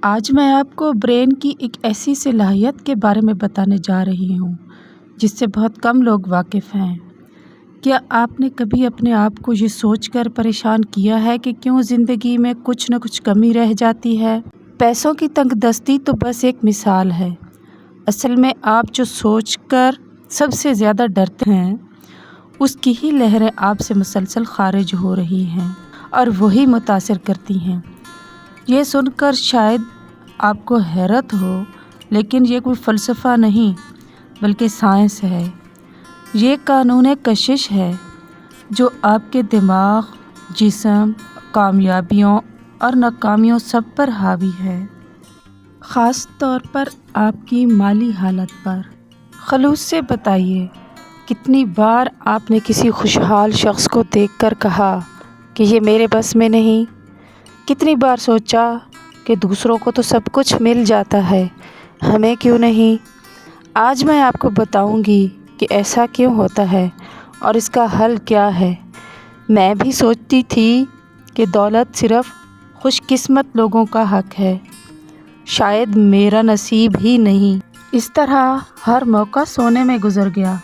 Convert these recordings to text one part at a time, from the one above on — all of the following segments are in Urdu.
آج میں آپ کو برین کی ایک ایسی صلاحیت کے بارے میں بتانے جا رہی ہوں جس سے بہت کم لوگ واقف ہیں۔ کیا آپ نے کبھی اپنے آپ کو یہ سوچ کر پریشان کیا ہے کہ کیوں زندگی میں کچھ نہ کچھ کمی رہ جاتی ہے؟ پیسوں کی تنگ دستی تو بس ایک مثال ہے۔ اصل میں آپ جو سوچ کر سب سے زیادہ ڈرتے ہیں اس کی ہی لہریں آپ سے مسلسل خارج ہو رہی ہیں اور وہی متاثر کرتی ہیں۔ یہ سن کر شاید آپ کو حیرت ہو، لیکن یہ کوئی فلسفہ نہیں بلکہ سائنس ہے۔ یہ قانون کشش ہے جو آپ کے دماغ، جسم، کامیابیوں اور ناکامیوں سب پر حاوی ہے، خاص طور پر آپ کی مالی حالت پر۔ خلوص سے بتائیے، کتنی بار آپ نے کسی خوشحال شخص کو دیکھ کر کہا کہ یہ میرے بس میں نہیں؟ کتنی بار سوچا کہ دوسروں کو تو سب کچھ مل جاتا ہے، ہمیں کیوں نہیں؟ آج میں آپ کو بتاؤں گی کہ ایسا کیوں ہوتا ہے اور اس کا حل کیا ہے۔ میں بھی سوچتی تھی کہ دولت صرف خوش قسمت لوگوں کا حق ہے، شاید میرا نصیب ہی نہیں۔ اس طرح ہر موقع سونے میں گزر گیا،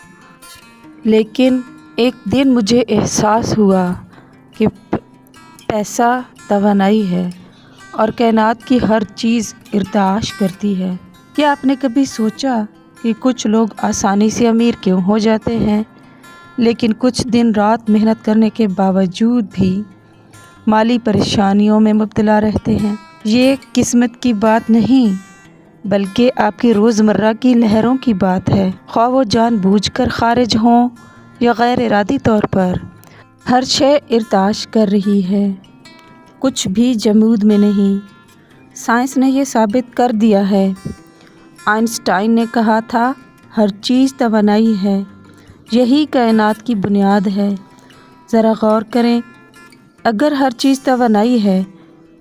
لیکن ایک دن مجھے احساس ہوا کہ پیسہ توانائی ہے اور کائنات کی ہر چیز ارتعاش کرتی ہے۔ کیا آپ نے کبھی سوچا کہ کچھ لوگ آسانی سے امیر کیوں ہو جاتے ہیں، لیکن کچھ دن رات محنت کرنے کے باوجود بھی مالی پریشانیوں میں مبتلا رہتے ہیں؟ یہ قسمت کی بات نہیں بلکہ آپ کی روزمرہ کی لہروں کی بات ہے، خواہ وہ جان بوجھ کر خارج ہوں یا غیر ارادی طور پر۔ ہر شے ارتعاش کر رہی ہے، کچھ بھی جمود میں نہیں۔ سائنس نے یہ ثابت کر دیا ہے۔ آئنسٹائن نے کہا تھا، ہر چیز توانائی ہے، یہی کائنات کی بنیاد ہے۔ ذرا غور کریں، اگر ہر چیز توانائی ہے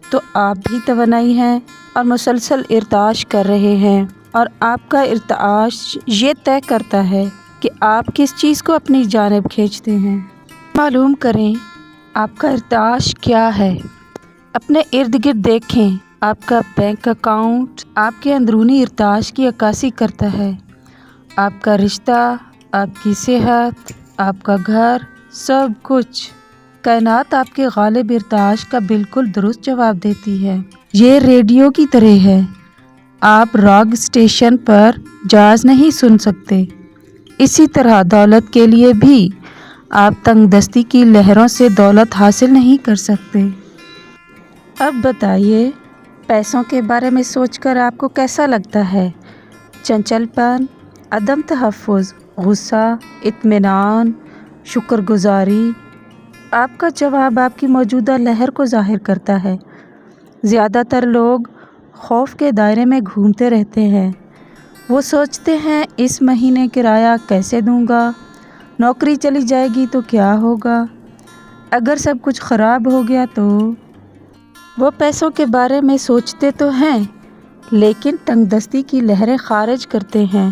تو آپ بھی توانائی ہیں اور مسلسل ارتعاش کر رہے ہیں، اور آپ کا ارتعاش یہ طے کرتا ہے کہ آپ کس چیز کو اپنی جانب کھینچتے ہیں۔ معلوم کریں آپ کا ارتعاش کیا ہے۔ اپنے ارد گرد دیکھیں، آپ کا بینک اکاؤنٹ آپ کے اندرونی ارتعاش کی عکاسی کرتا ہے۔ آپ کا رشتہ، آپ کی صحت، آپ کا گھر، سب کچھ۔ کائنات آپ کے غالب ارتعاش کا بالکل درست جواب دیتی ہے۔ یہ ریڈیو کی طرح ہے، آپ راگ اسٹیشن پر جاز نہیں سن سکتے۔ اسی طرح دولت کے لیے بھی آپ تنگ دستی کی لہروں سے دولت حاصل نہیں کر سکتے۔ اب بتائیے، پیسوں کے بارے میں سوچ کر آپ کو کیسا لگتا ہے؟ چنچل پن، عدم تحفظ، غصہ، اطمینان، شکر گزاری؟ آپ کا جواب آپ کی موجودہ لہر کو ظاہر کرتا ہے۔ زیادہ تر لوگ خوف کے دائرے میں گھومتے رہتے ہیں۔ وہ سوچتے ہیں، اس مہینے کرایہ کیسے دوں گا؟ نوکری چلی جائے گی تو کیا ہوگا؟ اگر سب کچھ خراب ہو گیا تو؟ وہ پیسوں کے بارے میں سوچتے تو ہیں، لیکن تنگ دستی کی لہریں خارج کرتے ہیں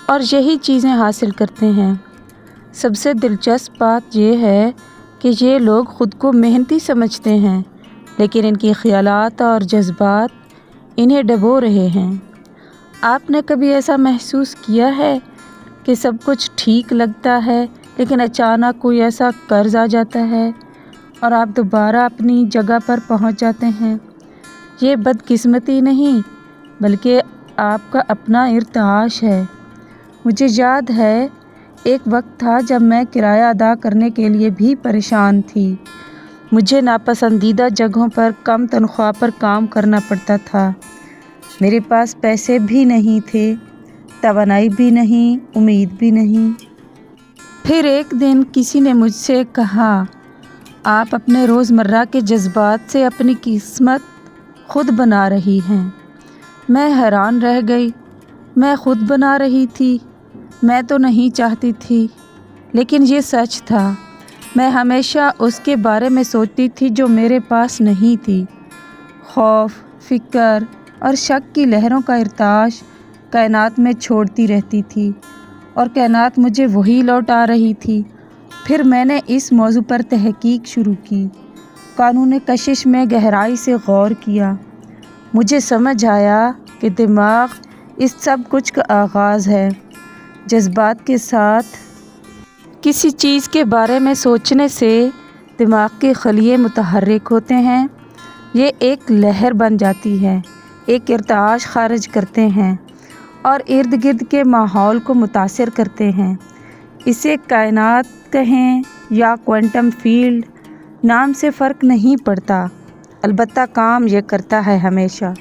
اور یہی چیزیں حاصل کرتے ہیں۔ سب سے دلچسپ بات یہ ہے کہ یہ لوگ خود کو محنتی سمجھتے ہیں، لیکن ان کی خیالات اور جذبات انہیں ڈبو رہے ہیں۔ آپ نے کبھی ایسا محسوس کیا ہے کہ سب کچھ ٹھیک لگتا ہے لیکن اچانک کوئی ایسا قرض آ جاتا ہے اور آپ دوبارہ اپنی جگہ پر پہنچ جاتے ہیں؟ یہ بدقسمتی نہیں بلکہ آپ کا اپنا ارتعاش ہے۔ مجھے یاد ہے، ایک وقت تھا جب میں کرایہ ادا کرنے کے لیے بھی پریشان تھی۔ مجھے ناپسندیدہ جگہوں پر کم تنخواہ پر کام کرنا پڑتا تھا۔ میرے پاس پیسے بھی نہیں تھے، توانائی بھی نہیں، امید بھی نہیں۔ پھر ایک دن کسی نے مجھ سے کہا، آپ اپنے روزمرہ کے جذبات سے اپنی قسمت خود بنا رہی ہیں۔ میں حیران رہ گئی، میں خود بنا رہی تھی؟ میں تو نہیں چاہتی تھی، لیکن یہ سچ تھا۔ میں ہمیشہ اس کے بارے میں سوچتی تھی جو میرے پاس نہیں تھی۔ خوف، فکر اور شک کی لہروں کا ارتعاش کائنات میں چھوڑتی رہتی تھی اور کائنات مجھے وہی لوٹا رہی تھی۔ پھر میں نے اس موضوع پر تحقیق شروع کی، قانون کشش میں گہرائی سے غور کیا مجھے سمجھ آیا کہ دماغ اس سب کچھ کا آغاز ہے۔ جذبات کے ساتھ کسی چیز کے بارے میں سوچنے سے دماغ کے خلیے متحرک ہوتے ہیں، یہ ایک لہر بن جاتی ہے، ایک ارتعاش خارج کرتے ہیں اور ارد گرد کے ماحول کو متاثر کرتے ہیں۔ اسے کائنات کہیں یا کوانٹم فیلڈ، نام سے فرق نہیں پڑتا، البتہ کام یہ کرتا ہے ہمیشہ۔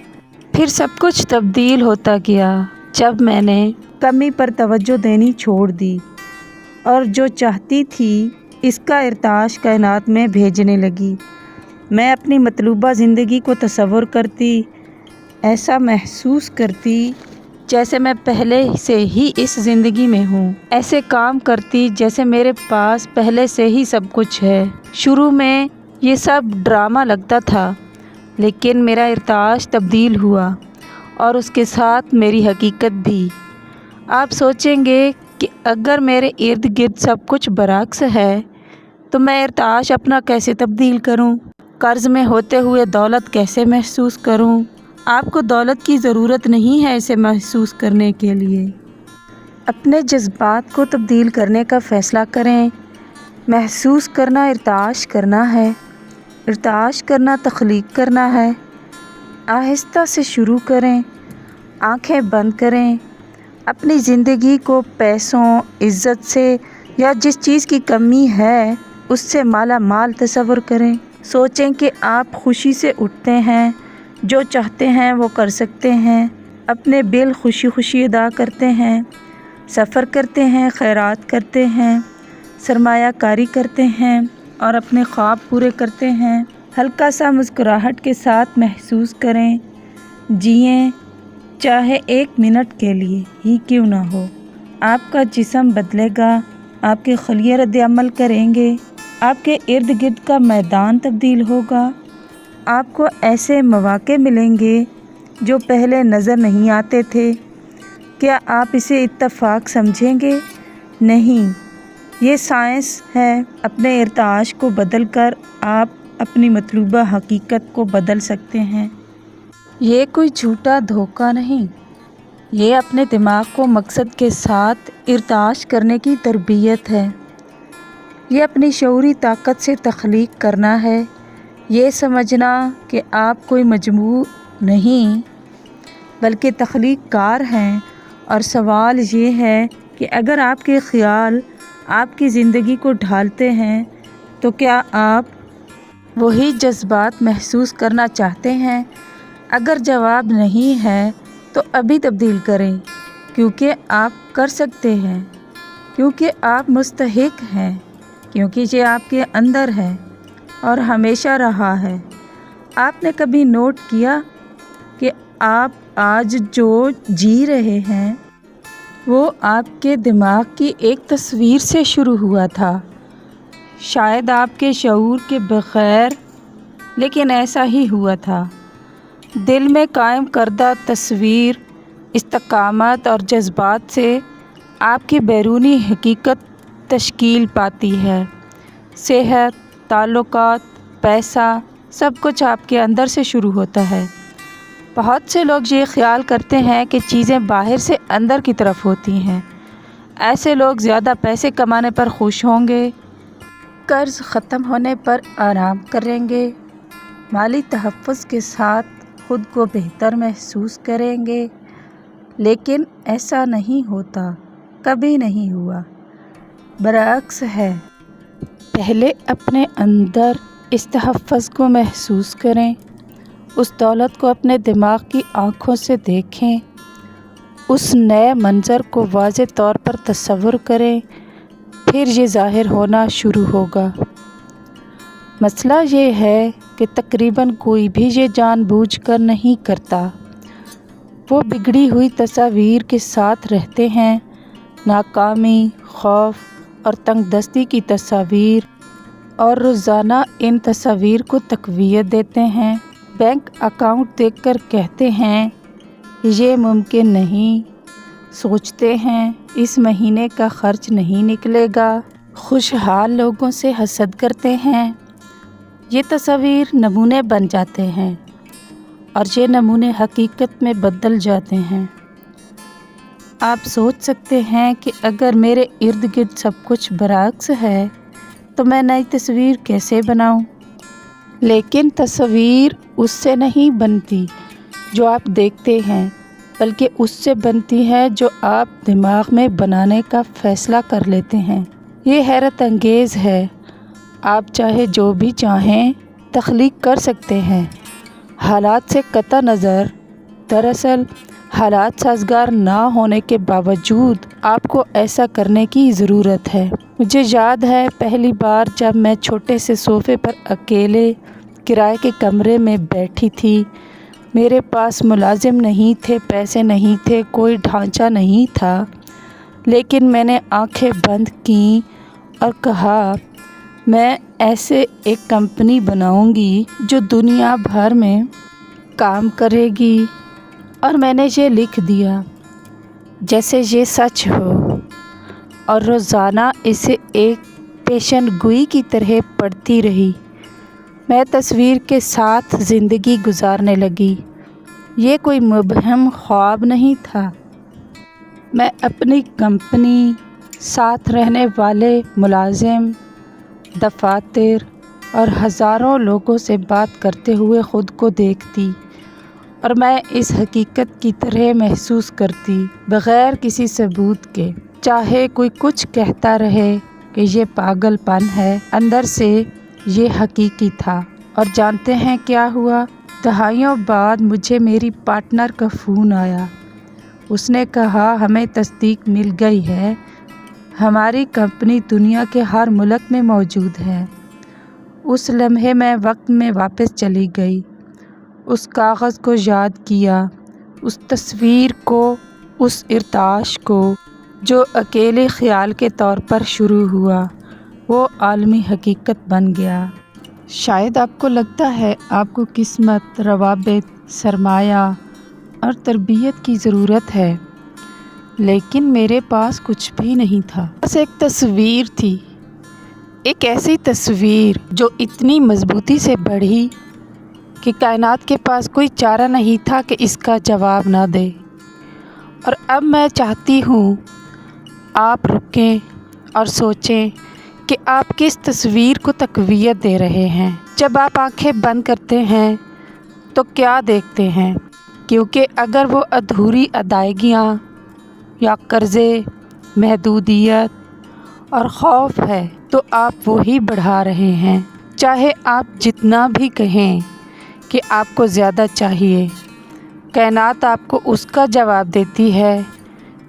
پھر سب کچھ تبدیل ہوتا گیا جب میں نے کمی پر توجہ دینی چھوڑ دی اور جو چاہتی تھی اس کا ارتعاش کائنات میں بھیجنے لگی۔ میں اپنی مطلوبہ زندگی کو تصور کرتی، ایسا محسوس کرتی جیسے میں پہلے سے ہی اس زندگی میں ہوں، ایسے کام کرتی جیسے میرے پاس پہلے سے ہی سب کچھ ہے۔ شروع میں یہ سب ڈرامہ لگتا تھا، لیکن میرا ارتعاش تبدیل ہوا اور اس کے ساتھ میری حقیقت بھی۔ آپ سوچیں گے کہ اگر میرے ارد گرد سب کچھ برعکس ہے تو میں ارتعاش اپنا کیسے تبدیل کروں؟ قرض میں ہوتے ہوئے دولت کیسے محسوس کروں؟ آپ کو دولت کی ضرورت نہیں ہے اسے محسوس کرنے کے لیے۔ اپنے جذبات کو تبدیل کرنے کا فیصلہ کریں۔ محسوس کرنا ارتعاش کرنا ہے، ارتعاش کرنا تخلیق کرنا ہے۔ آہستہ سے شروع کریں، آنکھیں بند کریں، اپنی زندگی کو پیسوں، عزت سے یا جس چیز کی کمی ہے اس سے مالا مال تصور کریں۔ سوچیں کہ آپ خوشی سے اٹھتے ہیں، جو چاہتے ہیں وہ کر سکتے ہیں، اپنے بل خوشی خوشی ادا کرتے ہیں، سفر کرتے ہیں، خیرات کرتے ہیں، سرمایہ کاری کرتے ہیں اور اپنے خواب پورے کرتے ہیں۔ ہلکا سا مسکراہٹ کے ساتھ محسوس کریں، جئیں، چاہے 1 منٹ کے لیے ہی کیوں نہ ہو۔ آپ کا جسم بدلے گا، آپ کے خلیے رد عمل کریں گے، آپ کے ارد گرد کا میدان تبدیل ہوگا۔ آپ کو ایسے مواقع ملیں گے جو پہلے نظر نہیں آتے تھے۔ کیا آپ اسے اتفاق سمجھیں گے؟ نہیں، یہ سائنس ہے۔ اپنے ارتعاش کو بدل کر آپ اپنی مطلوبہ حقیقت کو بدل سکتے ہیں۔ یہ کوئی جھوٹا دھوکہ نہیں، یہ اپنے دماغ کو مقصد کے ساتھ ارتعاش کرنے کی تربیت ہے۔ یہ اپنی شعوری طاقت سے تخلیق کرنا ہے، یہ سمجھنا کہ آپ کوئی مجموع نہیں بلکہ تخلیق کار ہیں۔ اور سوال یہ ہے کہ اگر آپ کے خیال آپ کی زندگی کو ڈھالتے ہیں تو کیا آپ وہی جذبات محسوس کرنا چاہتے ہیں؟ اگر جواب نہیں ہے تو ابھی تبدیل کریں، کیونکہ آپ کر سکتے ہیں، کیونکہ آپ مستحق ہیں، کیونکہ یہ آپ کے اندر ہے اور ہمیشہ رہا ہے۔ آپ نے کبھی نوٹ کیا کہ آپ آج جو جی رہے ہیں وہ آپ کے دماغ کی ایک تصویر سے شروع ہوا تھا، شاید آپ کے شعور کے بغیر، لیکن ایسا ہی ہوا تھا۔ دل میں قائم کردہ تصویر، استقامت اور جذبات سے آپ کی بیرونی حقیقت تشکیل پاتی ہے۔ صحت، تعلقات، پیسہ، سب کچھ آپ کے اندر سے شروع ہوتا ہے۔ بہت سے لوگ یہ خیال کرتے ہیں کہ چیزیں باہر سے اندر کی طرف ہوتی ہیں۔ ایسے لوگ زیادہ پیسے کمانے پر خوش ہوں گے، قرض ختم ہونے پر آرام کریں گے، مالی تحفظ کے ساتھ خود کو بہتر محسوس کریں گے، لیکن ایسا نہیں ہوتا، کبھی نہیں ہوا، برعکس ہے۔ پہلے اپنے اندر اس تحفظ کو محسوس کریں، اس دولت کو اپنے دماغ کی آنکھوں سے دیکھیں، اس نئے منظر کو واضح طور پر تصور کریں، پھر یہ ظاہر ہونا شروع ہوگا۔ مسئلہ یہ ہے کہ تقریباً کوئی بھی یہ جان بوجھ کر نہیں کرتا۔ وہ بگڑی ہوئی تصاویر کے ساتھ رہتے ہیں، ناکامی، خوف اور تنگ دستی کی تصاویر، اور روزانہ ان تصاویر کو تقویت دیتے ہیں۔ بینک اکاؤنٹ دیکھ کر کہتے ہیں یہ ممکن نہیں، سوچتے ہیں اس مہینے کا خرچ نہیں نکلے گا، خوشحال لوگوں سے حسد کرتے ہیں۔ یہ تصاویر نمونے بن جاتے ہیں اور یہ نمونے حقیقت میں بدل جاتے ہیں۔ آپ سوچ سکتے ہیں کہ اگر میرے ارد گرد سب کچھ برعکس ہے تو میں نئی تصویر کیسے بناؤں؟ لیکن تصویر اس سے نہیں بنتی جو آپ دیکھتے ہیں، بلکہ اس سے بنتی ہے جو آپ دماغ میں بنانے کا فیصلہ کر لیتے ہیں۔ یہ حیرت انگیز ہے، آپ چاہے جو بھی چاہیں تخلیق کر سکتے ہیں، حالات سے قطع نظر۔ دراصل حالات سازگار نہ ہونے کے باوجود آپ کو ایسا کرنے کی ضرورت ہے۔ مجھے یاد ہے پہلی بار جب میں چھوٹے سے صوفے پر اکیلے کرائے کے کمرے میں بیٹھی تھی۔ میرے پاس ملازم نہیں تھے، پیسے نہیں تھے، کوئی ڈھانچہ نہیں تھا، لیکن میں نے آنکھیں بند کیں اور کہا میں ایسے ایک کمپنی بناؤں گی جو دنیا بھر میں کام کرے گی، اور میں نے یہ لکھ دیا جیسے یہ سچ ہو، اور روزانہ اسے ایک پیشن گوئی کی طرح پڑھتی رہی۔ میں تصویر کے ساتھ زندگی گزارنے لگی۔ یہ کوئی مبہم خواب نہیں تھا۔ میں اپنی کمپنی، ساتھ رہنے والے ملازم، دفاتر اور ہزاروں لوگوں سے بات کرتے ہوئے خود کو دیکھتی، اور میں اس حقیقت کی طرح محسوس کرتی بغیر کسی ثبوت کے۔ چاہے کوئی کچھ کہتا رہے کہ یہ پاگل پن ہے، اندر سے یہ حقیقی تھا۔ اور جانتے ہیں کیا ہوا؟ دہائیوں بعد مجھے میری پارٹنر کا فون آیا۔ اس نے کہا ہمیں تصدیق مل گئی ہے، ہماری کمپنی دنیا کے ہر ملک میں موجود ہے۔ اس لمحے میں وقت میں واپس چلی گئی، اس کاغذ کو یاد کیا، اس تصویر کو، اس ارتعاش کو جو اکیلے خیال کے طور پر شروع ہوا، وہ عالمی حقیقت بن گیا۔ شاید آپ کو لگتا ہے آپ کو قسمت، روابط، سرمایہ اور تربیت کی ضرورت ہے، لیکن میرے پاس کچھ بھی نہیں تھا۔ بس ایک تصویر تھی، ایک ایسی تصویر جو اتنی مضبوطی سے بڑھی کہ کائنات کے پاس کوئی چارہ نہیں تھا کہ اس کا جواب نہ دے۔ اور اب میں چاہتی ہوں آپ رکیں اور سوچیں کہ آپ کس تصویر کو تقویت دے رہے ہیں۔ جب آپ آنکھیں بند کرتے ہیں تو کیا دیکھتے ہیں؟ کیونکہ اگر وہ ادھوری ادائیگیاں یا قرضے، محدودیت اور خوف ہے تو آپ وہی بڑھا رہے ہیں۔ چاہے آپ جتنا بھی کہیں کہ آپ کو زیادہ چاہیے، کائنات آپ کو اس کا جواب دیتی ہے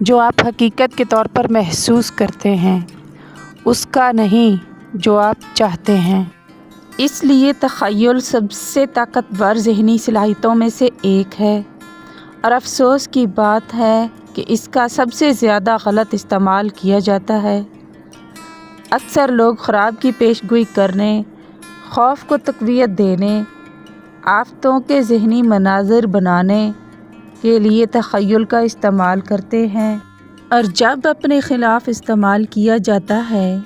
جو آپ حقیقت کے طور پر محسوس کرتے ہیں، اس کا نہیں جو آپ چاہتے ہیں۔ اس لیے تخیل سب سے طاقتور ذہنی صلاحیتوں میں سے ایک ہے، اور افسوس کی بات ہے کہ اس کا سب سے زیادہ غلط استعمال کیا جاتا ہے۔ اکثر لوگ خواب کی پیش گوئی کرنے، خوف کو تقویت دینے، آفتوں کے ذہنی مناظر بنانے کے لیے تخیل کا استعمال کرتے ہیں، اور جب اپنے خلاف استعمال کیا جاتا ہے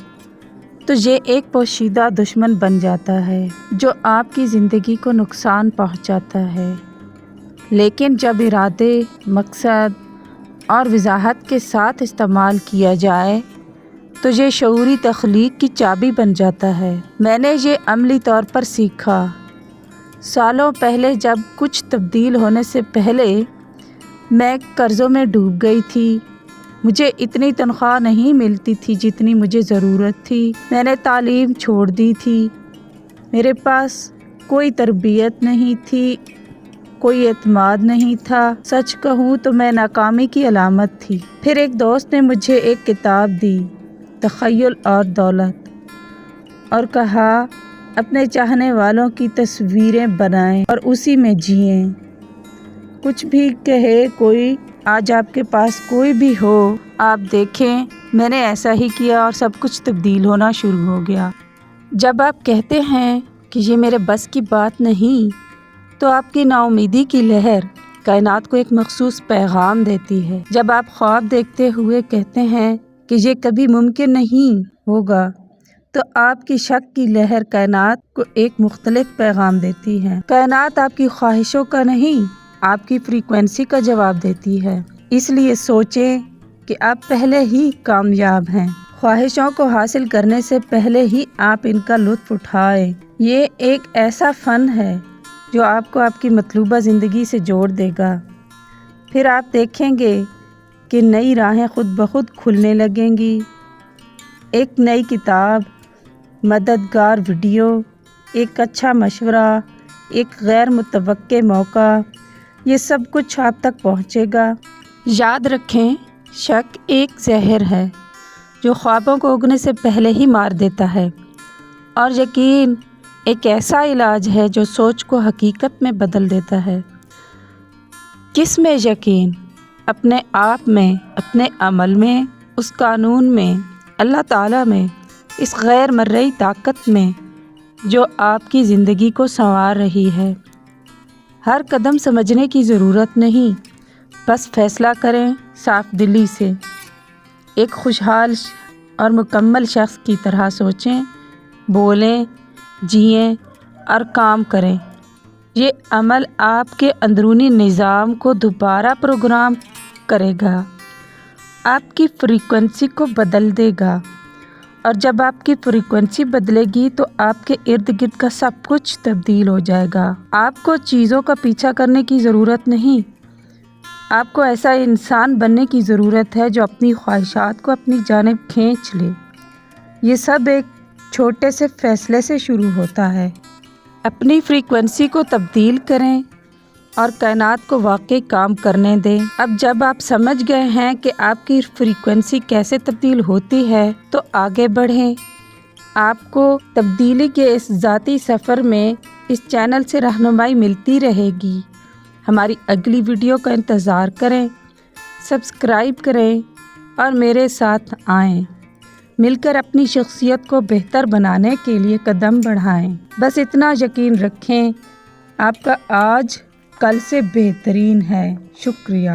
تو یہ ایک پوشیدہ دشمن بن جاتا ہے جو آپ کی زندگی کو نقصان پہنچاتا ہے۔ لیکن جب ارادے، مقصد اور وضاحت کے ساتھ استعمال کیا جائے تو یہ شعوری تخلیق کی چابی بن جاتا ہے۔ میں نے یہ عملی طور پر سیکھا۔ سالوں پہلے جب کچھ تبدیل ہونے سے پہلے میں قرضوں میں ڈوب گئی تھی، مجھے اتنی تنخواہ نہیں ملتی تھی جتنی مجھے ضرورت تھی، میں نے تعلیم چھوڑ دی تھی، میرے پاس کوئی تربیت نہیں تھی، کوئی اعتماد نہیں تھا، سچ کہوں تو میں ناکامی کی علامت تھی۔ پھر ایک دوست نے مجھے ایک کتاب دی، تخیل اور دولت، اور کہا اپنے چاہنے والوں کی تصویریں بنائیں اور اسی میں جئیں۔ کچھ بھی کہے کوئی، آج آپ کے پاس کوئی بھی ہو، آپ دیکھیں میں نے ایسا ہی کیا اور سب کچھ تبدیل ہونا شروع ہو گیا۔ جب آپ کہتے ہیں کہ یہ میرے بس کی بات نہیں، تو آپ کی نا امیدی کی لہر کائنات کو ایک مخصوص پیغام دیتی ہے۔ جب آپ خواب دیکھتے ہوئے کہتے ہیں کہ یہ کبھی ممکن نہیں ہوگا، تو آپ کی شک کی لہر کائنات کو ایک مختلف پیغام دیتی ہے۔ کائنات آپ کی خواہشوں کا نہیں، آپ کی فریکوینسی کا جواب دیتی ہے۔ اس لیے سوچیں کہ آپ پہلے ہی کامیاب ہیں۔ خواہشوں کو حاصل کرنے سے پہلے ہی آپ ان کا لطف اٹھائیں۔ یہ ایک ایسا فن ہے جو آپ کو آپ کی مطلوبہ زندگی سے جوڑ دے گا۔ پھر آپ دیکھیں گے کہ نئی راہیں خود بخود کھلنے لگیں گی۔ ایک نئی کتاب، مددگار ویڈیو، ایک اچھا مشورہ، ایک غیر متوقع موقع، یہ سب کچھ آپ تک پہنچے گا۔ یاد رکھیں، شک ایک زہر ہے جو خوابوں کو اگنے سے پہلے ہی مار دیتا ہے، اور یقین ایک ایسا علاج ہے جو سوچ کو حقیقت میں بدل دیتا ہے۔ کس میں یقین؟ اپنے آپ میں، اپنے عمل میں، اس قانون میں، اللہ تعالیٰ میں، اس غیر مرئی طاقت میں جو آپ کی زندگی کو سنوار رہی ہے۔ ہر قدم سمجھنے کی ضرورت نہیں، بس فیصلہ کریں صاف دلی سے۔ ایک خوشحال اور مکمل شخص کی طرح سوچیں، بولیں، جئیں اور کام کریں۔ یہ عمل آپ کے اندرونی نظام کو دوبارہ پروگرام کرے گا، آپ کی فریکوینسی کو بدل دے گا، اور جب آپ کی فریکوینسی بدلے گی تو آپ کے ارد گرد کا سب کچھ تبدیل ہو جائے گا۔ آپ کو چیزوں کا پیچھا کرنے کی ضرورت نہیں، آپ کو ایسا انسان بننے کی ضرورت ہے جو اپنی خواہشات کو اپنی جانب کھینچ لے۔ یہ سب ایک چھوٹے سے فیصلے سے شروع ہوتا ہے۔ اپنی فریکوینسی کو تبدیل کریں اور کائنات کو واقعی کام کرنے دیں۔ اب جب آپ سمجھ گئے ہیں کہ آپ کی فریکوینسی کیسے تبدیل ہوتی ہے تو آگے بڑھیں۔ آپ کو تبدیلی کے اس ذاتی سفر میں اس چینل سے رہنمائی ملتی رہے گی۔ ہماری اگلی ویڈیو کا انتظار کریں، سبسکرائب کریں اور میرے ساتھ آئیں۔ مل کر اپنی شخصیت کو بہتر بنانے کے لیے قدم بڑھائیں۔ بس اتنا یقین رکھیں، آپ کا آج کل سے بہترین ہے۔ شکریہ۔